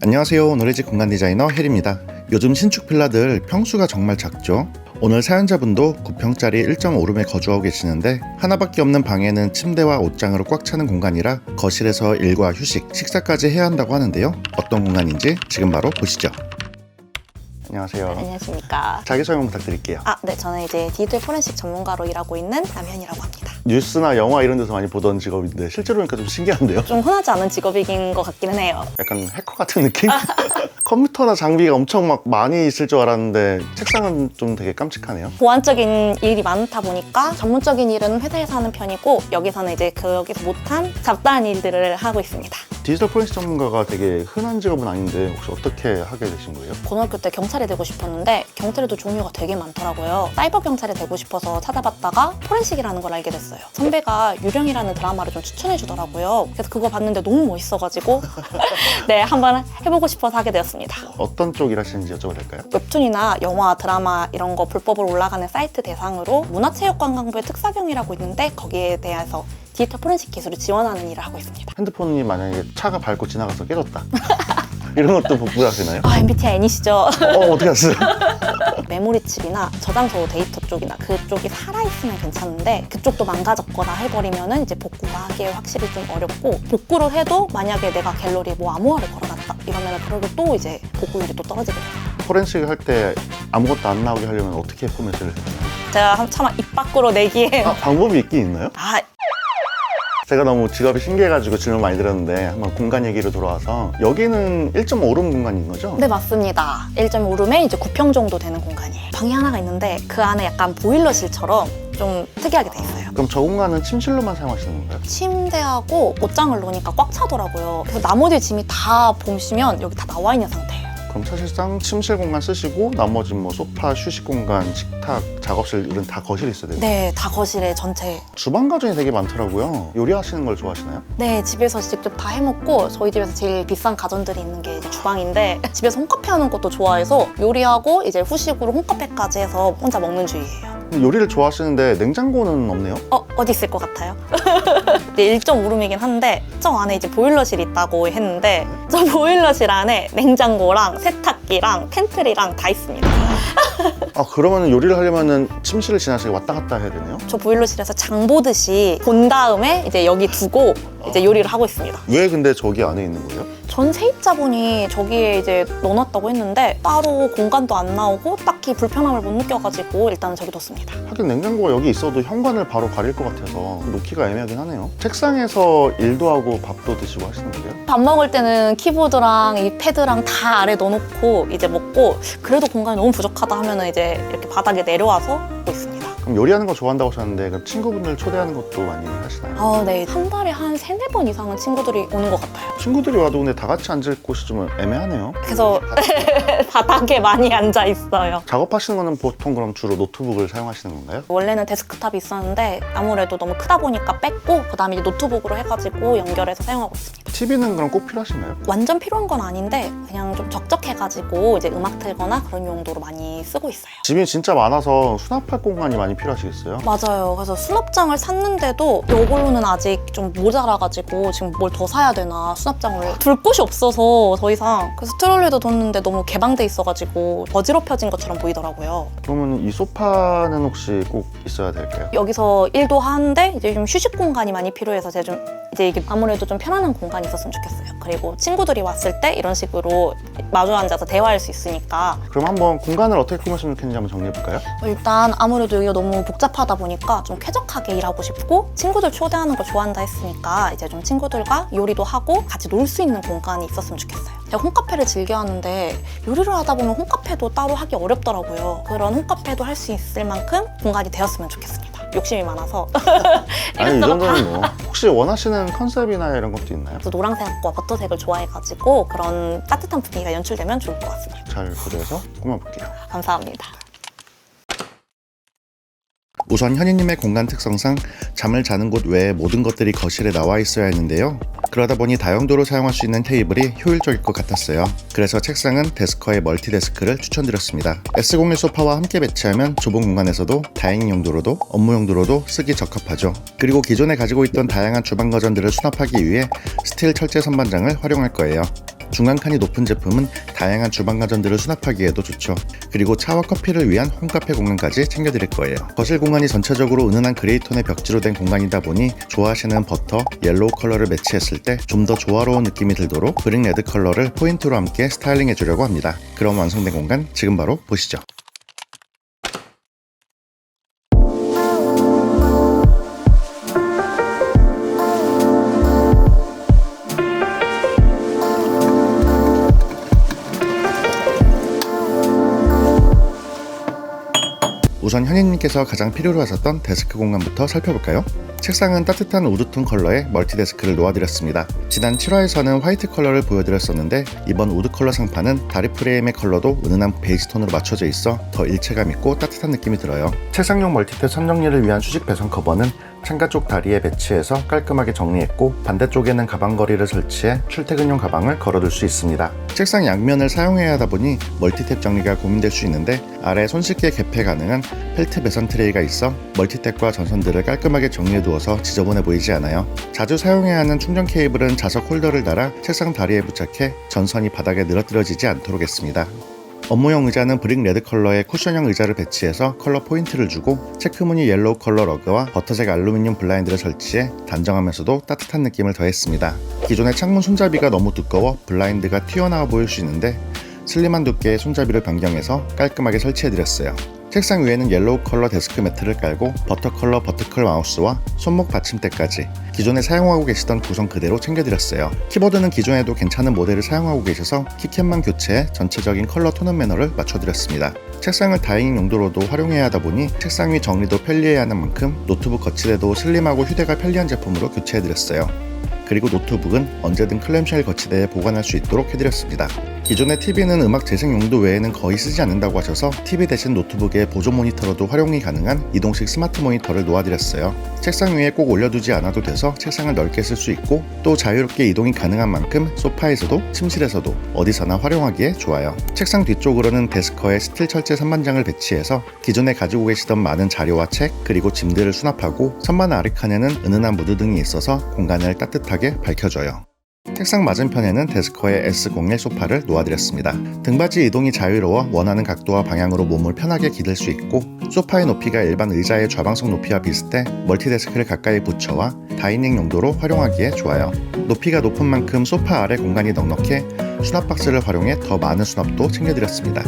안녕하세요. 노래집 공간 디자이너 혜리입니다. 요즘 신축 빌라들 평수가 정말 작죠? 오늘 사연자분도 9평짜리 1.5룸에 거주하고 계시는데 하나밖에 없는 방에는 침대와 옷장으로 꽉 차는 공간이라 거실에서 일과 휴식, 식사까지 해야 한다고 하는데요. 어떤 공간인지 지금 바로 보시죠. 안녕하세요. 안녕하십니까. 자기 설명 부탁드릴게요. 네, 저는 이제 디지털 포렌식 전문가로 일하고 있는 남현이라고 합니다. 뉴스나 영화 이런 데서 많이 보던 직업인데 실제로 보니까 좀 신기한데요? 좀 흔하지 않은 직업인 것 같기는 해요. 약간 해커 같은 느낌? 컴퓨터나 장비가 엄청 막 많이 있을 줄 알았는데 책상은 좀 되게 깜찍하네요. 보안적인 일이 많다 보니까 전문적인 일은 회사에서 하는 편이고 여기서는 이제 여기서 못한 잡다한 일들을 하고 있습니다. 디지털 포렌식 전문가가 되게 흔한 직업은 아닌데 혹시 어떻게 하게 되신 거예요? 고등학교 때 경찰이 되고 싶었는데 경찰에도 종류가 되게 많더라고요. 사이버 경찰이 되고 싶어서 찾아봤다가 포렌식이라는 걸 알게 됐어요. 선배가 유령이라는 드라마를 좀 추천해 주더라고요. 그래서 그거 봤는데 너무 멋있어가지고 네, 한번 해보고 싶어서 하게 되었습니다. 어떤 쪽 일하시는지 여쭤봐도 될까요? 웹툰이나 영화, 드라마 이런 거 불법으로 올라가는 사이트 대상으로 문화체육관광부의 특사경이라고 있는데 거기에 대해서 디지털 포렌식 기술을 지원하는 일을 하고 있습니다. 핸드폰이 만약에 차가 밟고 지나가서 깨졌다 이런 것도 복구하시나요? MBTI N이시죠? 어떻게 하세요? 메모리 칩이나 저장소 데이터 쪽이나 그쪽이 살아있으면 괜찮은데 그쪽도 망가졌거나 해버리면은 이제 복구가 하기에 확실히 좀 어렵고 복구를 해도 만약에 내가 갤러리에 뭐 암호화를 걸어놨다 이러면은 그래도 또 이제 복구율이 또 떨어지게 돼요. 포렌식 할 때 아무것도 안 나오게 하려면 어떻게 포맷을 해요? 제가 차마 입 밖으로 내기에 방법이 있긴 있나요? 제가 너무 직업이 신기해가지고 질문 많이 드렸는데 한번 공간 얘기로 돌아와서 여기는 1.5룸 공간인 거죠? 네, 맞습니다. 1.5룸에 이제 9평 정도 되는 공간이에요. 방이 하나가 있는데 그 안에 약간 보일러실처럼 좀 특이하게 돼 있어요. 그럼 저 공간은 침실로만 사용하시는 건가요? 침대하고 옷장을 놓으니까 꽉 차더라고요. 그래서 나머지 짐이 다 보시면 여기 다 나와 있는 상태예요. 그럼 사실상 침실 공간 쓰시고 나머지 뭐 소파, 휴식 공간, 식탁, 작업실 이런 다 거실이 있어야 돼요? 네, 다 거실에 전체. 주방 가전이 되게 많더라고요. 요리하시는 걸 좋아하시나요? 네, 집에서 직접 다 해먹고 저희 집에서 제일 비싼 가전들이 있는 게 이제 주방인데 집에서 홈카페 하는 것도 좋아해서 요리하고 이제 후식으로 홈카페까지 해서 혼자 먹는 주의예요. 근데 요리를 좋아하시는데 냉장고는 없네요? 어디 있을 것 같아요? 1.5룸이긴 한데 저 안에 이제 보일러실이 있다고 했는데 저 보일러실 안에 냉장고랑 세탁기랑 팬트리랑 다 있습니다. 그러면 요리를 하려면 침실을 지나서 왔다 갔다 해야 되네요? 저 보일러실에서 장 보듯이 본 다음에 이제 여기 두고 이제 요리를 하고 있습니다. 왜 근데 저기 안에 있는 거예요? 전 세입자분이 저기에 이제 넣어놨다고 했는데 따로 공간도 안 나오고 딱히 불편함을 못 느껴가지고 일단은 저기 뒀습니다. 하긴 냉장고가 여기 있어도 현관을 바로 가릴 것 같아서 놓기가 애매하긴 하네요. 책상에서 일도 하고 밥도 드시고 하시는 거예요? 밥 먹을 때는 키보드랑 이 패드랑 다 아래 넣어놓고 이제 먹고 그래도 공간이 너무 부족하다 하면은 이제 이렇게 바닥에 내려와서 먹고 있습니다. 그럼 요리하는 거 좋아한다고 하셨는데 그럼 친구분들 초대하는 것도 많이 하시나요? 네. 한 달에 한 3-4번 이상은 친구들이 오는 것 같아요. 친구들이 와도 근데 다 같이 앉을 곳이 좀 애매하네요. 그래서 바닥에 많이 앉아 있어요. 작업하시는 거는 보통 그럼 주로 노트북을 사용하시는 건가요? 원래는 데스크탑이 있었는데 아무래도 너무 크다 보니까 뺐고 그다음에 이제 노트북으로 해가지고 연결해서 사용하고 있습니다. TV는 그럼 꼭 필요하신가요? 완전 필요한 건 아닌데 그냥 좀 적적해가지고 이제 음악 틀거나 그런 용도로 많이 쓰고 있어요. 집이 진짜 많아서 수납할 공간이 많이 필요하시겠어요? 맞아요. 그래서 수납장을 샀는데도 이걸로는 아직 좀 모자라가지고 지금 뭘 더 사야 되나 수납장을 둘 곳이 없어서 더 이상 그래서 트롤리도 뒀는데 너무 개방돼 있어가지고 어지럽혀진 것처럼 보이더라고요. 그러면 이 소파는 혹시 꼭 있어야 될까요? 여기서 일도 하는데 이제 좀 휴식 공간이 많이 필요해서 제가 좀 이제 이게 아무래도 좀 편안한 공간이 있었으면 좋겠어요. 그리고 친구들이 왔을 때 이런 식으로 마주 앉아서 대화할 수 있으니까. 그럼 한번 공간을 어떻게 꾸몄으면 좋겠는지 한번 정리해볼까요? 일단 아무래도 여기가 너무 복잡하다 보니까 좀 쾌적하게 일하고 싶고 친구들 초대하는 걸 좋아한다 했으니까 이제 좀 친구들과 요리도 하고 같이 놀 수 있는 공간이 있었으면 좋겠어요. 제가 홈카페를 즐겨 하는데 요리를 하다 보면 홈카페도 따로 하기 어렵더라고요. 그런 홈카페도 할 수 있을 만큼 공간이 되었으면 좋겠습니다. 욕심이 많아서. 아니 이 정도는 뭐 혹시 원하시는 컨셉이나 이런 것도 있나요? 그래서 노란색과 버터색을 좋아해가지고 그런 따뜻한 분위기가 연출되면 좋을 것 같습니다. 잘 고려해서 꾸며볼게요. 감사합니다. 우선 현희님의 공간 특성상 잠을 자는 곳 외에 모든 것들이 거실에 나와 있어야 했는데요. 그러다 보니 다용도로 사용할 수 있는 테이블이 효율적일 것 같았어요. 그래서 책상은 데스커의 멀티데스크를 추천드렸습니다. S01 소파와 함께 배치하면 좁은 공간에서도 다이닝 용도로도 업무 용도로도 쓰기 적합하죠. 그리고 기존에 가지고 있던 다양한 주방 가전들을 수납하기 위해 스틸 철제 선반장을 활용할 거예요. 중간 칸이 높은 제품은 다양한 주방 가전들을 수납하기에도 좋죠. 그리고 차와 커피를 위한 홈카페 공간까지 챙겨드릴 거예요. 거실 공간이 전체적으로 은은한 그레이톤의 벽지로 된 공간이다 보니 좋아하시는 버터, 옐로우 컬러를 매치했을 때 좀 더 조화로운 느낌이 들도록 브릭 레드 컬러를 포인트로 함께 스타일링 해주려고 합니다. 그럼 완성된 공간 지금 바로 보시죠. 우선 현희님께서 가장 필요로 하셨던 데스크 공간부터 살펴볼까요? 책상은 따뜻한 우드톤 컬러의 멀티데스크를 놓아드렸습니다. 지난 7화에서는 화이트 컬러를 보여드렸었는데 이번 우드 컬러 상판은 다리 프레임의 컬러도 은은한 베이지 톤으로 맞춰져 있어 더 일체감 있고 따뜻한 느낌이 들어요. 책상용 멀티탭 선정리를 위한 수직 배선 커버는 창가 쪽 다리에 배치해서 깔끔하게 정리했고 반대쪽에는 가방걸이를 설치해 출퇴근용 가방을 걸어둘 수 있습니다. 책상 양면을 사용해야 하다 보니 멀티탭 정리가 고민될 수 있는데 아래 손쉽게 개폐 가능한 펠트 배선 트레이가 있어 멀티탭과 전선들을 깔끔하게 정리해두어서 지저분해 보이지 않아요. 자주 사용해야 하는 충전 케이블은 자석 홀더를 달아 책상 다리에 부착해 전선이 바닥에 늘어뜨려지지 않도록 했습니다. 업무용 의자는 브릭 레드 컬러의 쿠션형 의자를 배치해서 컬러 포인트를 주고 체크무늬 옐로우 컬러 러그와 버터색 알루미늄 블라인드를 설치해 단정하면서도 따뜻한 느낌을 더했습니다. 기존의 창문 손잡이가 너무 두꺼워 블라인드가 튀어나와 보일 수 있는데 슬림한 두께의 손잡이를 변경해서 깔끔하게 설치해드렸어요. 책상 위에는 옐로우 컬러 데스크 매트를 깔고 버터 컬러 버티컬 마우스와 손목 받침대까지 기존에 사용하고 계시던 구성 그대로 챙겨드렸어요. 키보드는 기존에도 괜찮은 모델을 사용하고 계셔서 키캡만 교체해 전체적인 컬러 톤업 매너를 맞춰드렸습니다. 책상을 다이닝 용도로도 활용해야 하다 보니 책상 위 정리도 편리해야 하는 만큼 노트북 거치대도 슬림하고 휴대가 편리한 제품으로 교체해드렸어요. 그리고 노트북은 언제든 클램쉘 거치대에 보관할 수 있도록 해드렸습니다. 기존의 TV는 음악 재생 용도 외에는 거의 쓰지 않는다고 하셔서 TV 대신 노트북의 보조 모니터로도 활용이 가능한 이동식 스마트 모니터를 놓아드렸어요. 책상 위에 꼭 올려두지 않아도 돼서 책상을 넓게 쓸 수 있고 또 자유롭게 이동이 가능한 만큼 소파에서도 침실에서도 어디서나 활용하기에 좋아요. 책상 뒤쪽으로는 데스커에 스틸 철제 선반장을 배치해서 기존에 가지고 계시던 많은 자료와 책 그리고 짐들을 수납하고 선반 아래칸에는 은은한 무드등이 있어서 공간을 따뜻하게 밝혀줘요. 책상 맞은편에는 데스커의 S01 소파를 놓아드렸습니다. 등받이 이동이 자유로워 원하는 각도와 방향으로 몸을 편하게 기댈 수 있고 소파의 높이가 일반 의자의 좌방석 높이와 비슷해 멀티데스크를 가까이 붙여와 다이닝 용도로 활용하기에 좋아요. 높이가 높은 만큼 소파 아래 공간이 넉넉해 수납 박스를 활용해 더 많은 수납도 챙겨드렸습니다.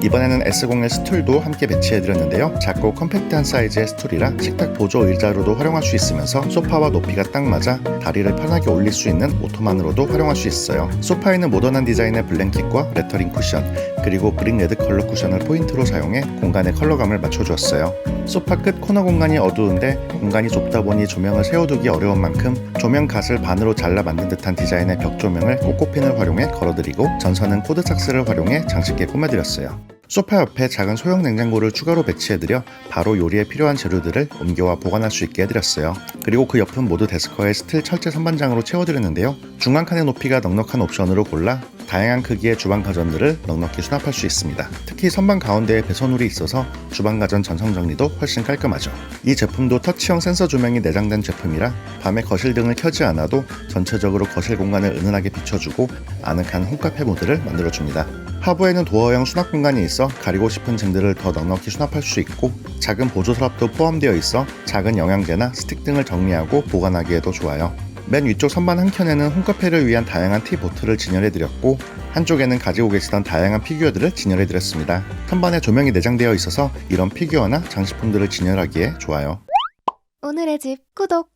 이번에는 S01 스툴도 함께 배치해드렸는데요. 작고 컴팩트한 사이즈의 스툴이라 식탁 보조 의자로도 활용할 수 있으면서 소파와 높이가 딱 맞아 다리를 편하게 올릴 수 있는 오토만으로도 활용할 수 있어요. 소파에는 모던한 디자인의 블랭킷과 레터링 쿠션 그리고 브릭 레드 컬러 쿠션을 포인트로 사용해 공간의 컬러감을 맞춰주었어요. 소파 끝 코너 공간이 어두운데 공간이 좁다 보니 조명을 세워두기 어려운 만큼 조명 갓을 반으로 잘라 만든 듯한 디자인의 벽 조명을 꼬꼬핀을 활용해 걸어드리고 전선은 코드 삭스를 활용해 장식에 꾸며드렸어요. 소파 옆에 작은 소형 냉장고를 추가로 배치해드려 바로 요리에 필요한 재료들을 옮겨와 보관할 수 있게 해드렸어요. 그리고 그 옆은 모두 데스커의 스틸 철제 선반장으로 채워드렸는데요. 중간 칸의 높이가 넉넉한 옵션으로 골라 다양한 크기의 주방 가전들을 넉넉히 수납할 수 있습니다. 특히 선반 가운데에 배선홀이 있어서 주방 가전 전선 정리도 훨씬 깔끔하죠. 이 제품도 터치형 센서 조명이 내장된 제품이라 밤에 거실 등을 켜지 않아도 전체적으로 거실 공간을 은은하게 비춰주고 아늑한 홈카페 모드를 만들어줍니다. 하부에는 도어형 수납 공간이 있어 가리고 싶은 짐들을 더 넉넉히 수납할 수 있고 작은 보조 서랍도 포함되어 있어 작은 영양제나 스틱 등을 정리하고 보관하기에도 좋아요. 맨 위쪽 선반 한켠에는 홈카페를 위한 다양한 티 보틀을 진열해드렸고 한쪽에는 가지고 계시던 다양한 피규어들을 진열해드렸습니다. 선반에 조명이 내장되어 있어서 이런 피규어나 장식품들을 진열하기에 좋아요. 오늘의 집 구독!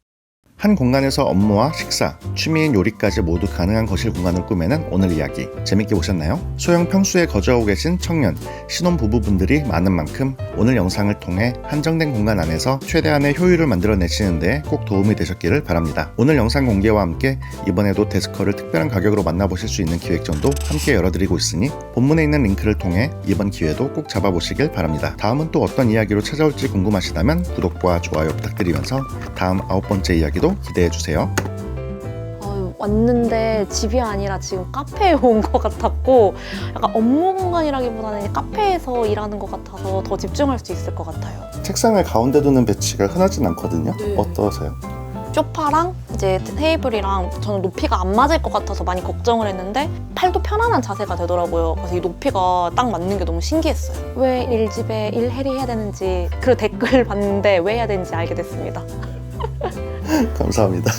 한 공간에서 업무와 식사, 취미인 요리까지 모두 가능한 거실 공간을 꾸미는 오늘 이야기 재밌게 보셨나요? 소형 평수에 거주하고 계신 청년, 신혼부부분들이 많은 만큼 오늘 영상을 통해 한정된 공간 안에서 최대한의 효율을 만들어내시는 데 꼭 도움이 되셨기를 바랍니다. 오늘 영상 공개와 함께 이번에도 데스커를 특별한 가격으로 만나보실 수 있는 기획전도 함께 열어드리고 있으니 본문에 있는 링크를 통해 이번 기회도 꼭 잡아보시길 바랍니다. 다음은 또 어떤 이야기로 찾아올지 궁금하시다면 구독과 좋아요 부탁드리면서 다음 9번째 이야기도 기대해주세요. 왔는데 집이 아니라 지금 카페에 온 것 같았고 약간 업무 공간이라기보다는 카페에서 일하는 것 같아서 더 집중할 수 있을 것 같아요. 책상을 가운데 두는 배치가 흔하진 않거든요. 네. 어떠세요? 소파랑 이제 테이블이랑 저는 높이가 안 맞을 것 같아서 많이 걱정을 했는데 팔도 편안한 자세가 되더라고요. 그래서 이 높이가 딱 맞는 게 너무 신기했어요. 왜 일집에 일해리 해야 되는지 그 댓글 봤는데 왜 해야 되는지 알게 됐습니다. 감사합니다.